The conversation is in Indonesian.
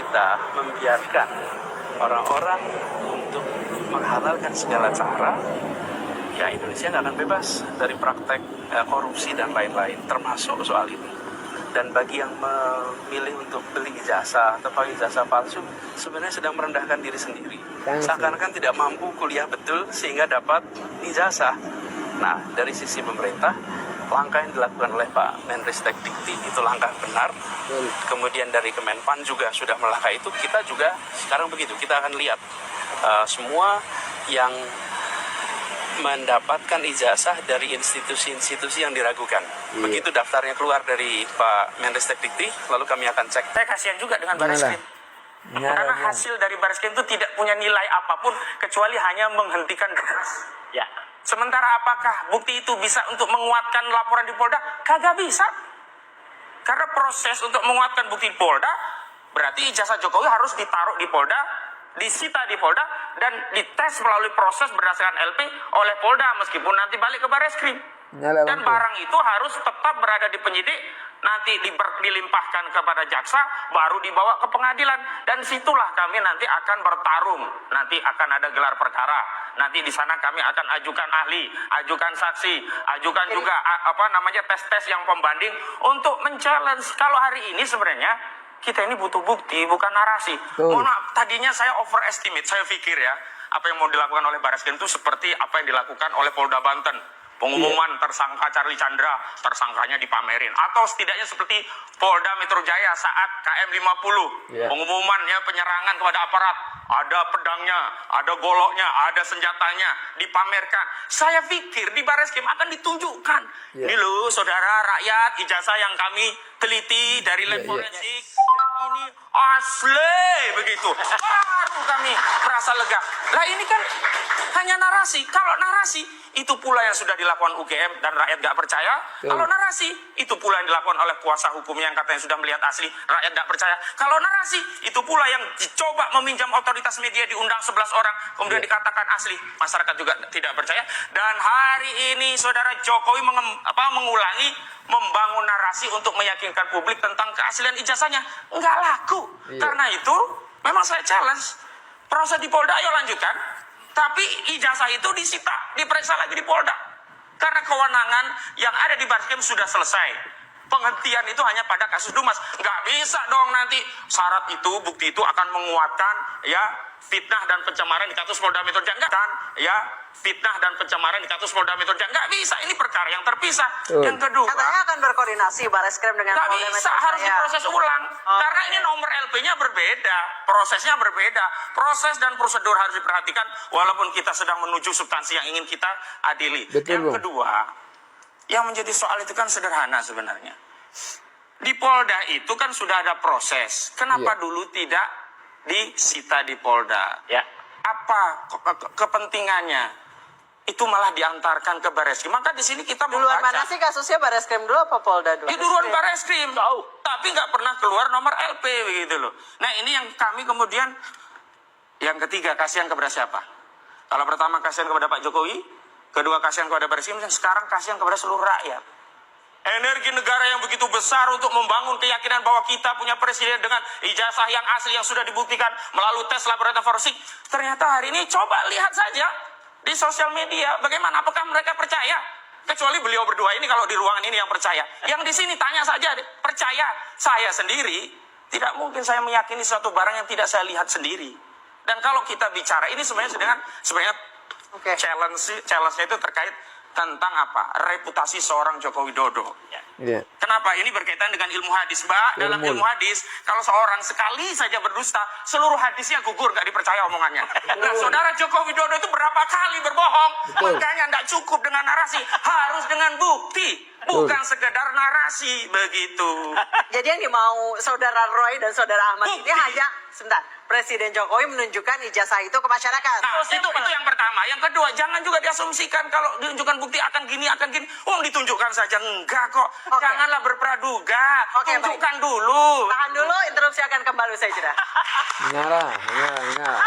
kita membiarkan orang-orang untuk menghalalkan segala cara, ya Indonesia nggak akan bebas dari praktek korupsi dan lain-lain, termasuk soal ini. Dan bagi yang memilih untuk beli ijazah atau pakai ijazah palsu, sebenarnya sedang merendahkan diri sendiri. Seakan-akan tidak mampu kuliah betul sehingga dapat ijazah. Nah, dari sisi pemerintah, langkah yang dilakukan oleh Pak Menristek Dikti itu langkah benar. Kemudian dari Kemenpan juga sudah melangkah itu. Kita juga sekarang begitu, kita akan lihat semua yang mendapatkan ijazah dari institusi-institusi yang diragukan. Begitu daftarnya keluar dari Pak Menristek Dikti, lalu kami akan cek. Saya kasihan juga dengan Bareskrim. Karena hasil dari Bareskrim itu tidak punya nilai apapun kecuali hanya menghentikan deras. Ya. Sementara apakah bukti itu bisa untuk menguatkan laporan di Polda? Kagak bisa. Karena proses untuk menguatkan bukti di Polda, berarti ijazah Jokowi harus ditaruh di Polda, disita di Polda, dan dites melalui proses berdasarkan LP oleh Polda, meskipun nanti balik ke Bareskrim. Dan barang itu harus tetap berada di penyidik, nanti dilimpahkan kepada jaksa, baru dibawa ke pengadilan. Dan situlah kami nanti akan bertarung. Nanti akan ada gelar perkara. Nanti di sana kami akan ajukan ahli, ajukan saksi, ajukan juga tes-tes yang pembanding untuk men-challenge. Kalau hari ini sebenarnya kita ini butuh bukti, bukan narasi. Mohon maaf, tadinya saya overestimate, saya pikir ya, apa yang mau dilakukan oleh Bareskrim itu seperti apa yang dilakukan oleh Polda Banten. Pengumuman tersangka Charlie Chandra, tersangkanya dipamerin. Atau setidaknya seperti Polda Metro Jaya saat KM 50. Pengumumannya penyerangan kepada aparat. Ada pedangnya, ada goloknya, ada senjatanya, dipamerkan. Saya pikir di Bareskrim akan ditunjukkan. Ini loh saudara rakyat, ijazah yang kami teliti dari lab forensik. Dan ini asli begitu. Baru kami merasa lega. Lah ini kan hanya narasi. Kalau narasi, itu pula yang sudah dilakukan UGM dan rakyat gak percaya. Kalau narasi, itu pula yang dilakukan oleh kuasa hukumnya yang katanya sudah melihat asli, rakyat gak percaya. Kalau narasi, itu pula yang dicoba meminjam otoritas media, diundang 11 orang, kemudian dikatakan asli, masyarakat juga tidak percaya. Dan hari ini saudara Jokowi mengulangi, membangun narasi untuk meyakinkan publik tentang keaslian ijazahnya. Nggak laku. Karena itu, memang saya challenge. Proses di Polda, ayo lanjutkan. Tapi ijazah itu disita, diperiksa lagi di Polda. Karena kewenangan yang ada di Bareskrim sudah selesai. Penghentian itu hanya pada kasus Dumas. Nggak bisa dong nanti syarat itu, bukti itu akan menguatkan fitnah dan pencemaran di kasus Polda Metro Jaya. Fitnah dan pencemaran di kasus Polda Metro Jaya. Nggak bisa, ini perkara yang terpisah. Yang kedua, katanya akan berkoordinasi Bareskrim dengan Polda Metro Jaya. Nggak bisa, harus diproses ulang. Karena ini nomor LP-nya berbeda, prosesnya berbeda. Proses dan prosedur harus diperhatikan walaupun kita sedang menuju substansi yang ingin kita adili. Yang kedua, yang menjadi soal itu kan sederhana sebenarnya. Di Polda itu kan sudah ada proses. Kenapa dulu tidak disita di Polda? Apa kepentingannya? Itu malah diantarkan ke Bareskrim. Maka di sini kita duluan mana sih kasusnya, Bareskrim dulu apa Polda dulu? Duluan Bareskrim. Tapi nggak pernah keluar nomor LP begitu loh. Nah ini yang kami kemudian, yang ketiga, kasihan kepada siapa? Kalau pertama kasihan kepada Pak Jokowi, kedua kasihan kepada Bareskrim, dan sekarang kasihan kepada seluruh rakyat. Energi negara yang begitu besar untuk membangun keyakinan bahwa kita punya presiden dengan ijazah yang asli yang sudah dibuktikan melalui tes laboratorium forensik. Ternyata hari ini coba lihat saja di sosial media bagaimana, apakah mereka percaya? Kecuali beliau berdua ini kalau di ruangan ini yang percaya. Yang di sini tanya saja, percaya. Saya sendiri tidak mungkin saya meyakini suatu barang yang tidak saya lihat sendiri. Dan kalau kita bicara ini sebenarnya challenge-nya itu terkait tentang apa? Reputasi seorang Joko Widodo. Kenapa? Ini berkaitan dengan ilmu hadis, Mbak. Dalam ilmu hadis, kalau seorang sekali saja berdusta, seluruh hadisnya gugur, gak dipercaya omongannya. Nah, saudara Joko Widodo itu berapa kali berbohong? Makanya gak cukup dengan narasi, harus dengan bukti. Bukan sekedar narasi, begitu. Jadi yang dimau saudara Roy dan saudara Ahmad ini hanya, sebentar, Presiden Jokowi menunjukkan ijazah itu ke masyarakat. Nah, itu yang pertama. Yang kedua, jangan juga diasumsikan kalau ditunjukkan bukti akan gini. Ditunjukkan saja. Enggak kok. Janganlah berpraduga. Tunjukkan dulu. Tahan dulu, interupsi akan kembali usai jeda. Ingat.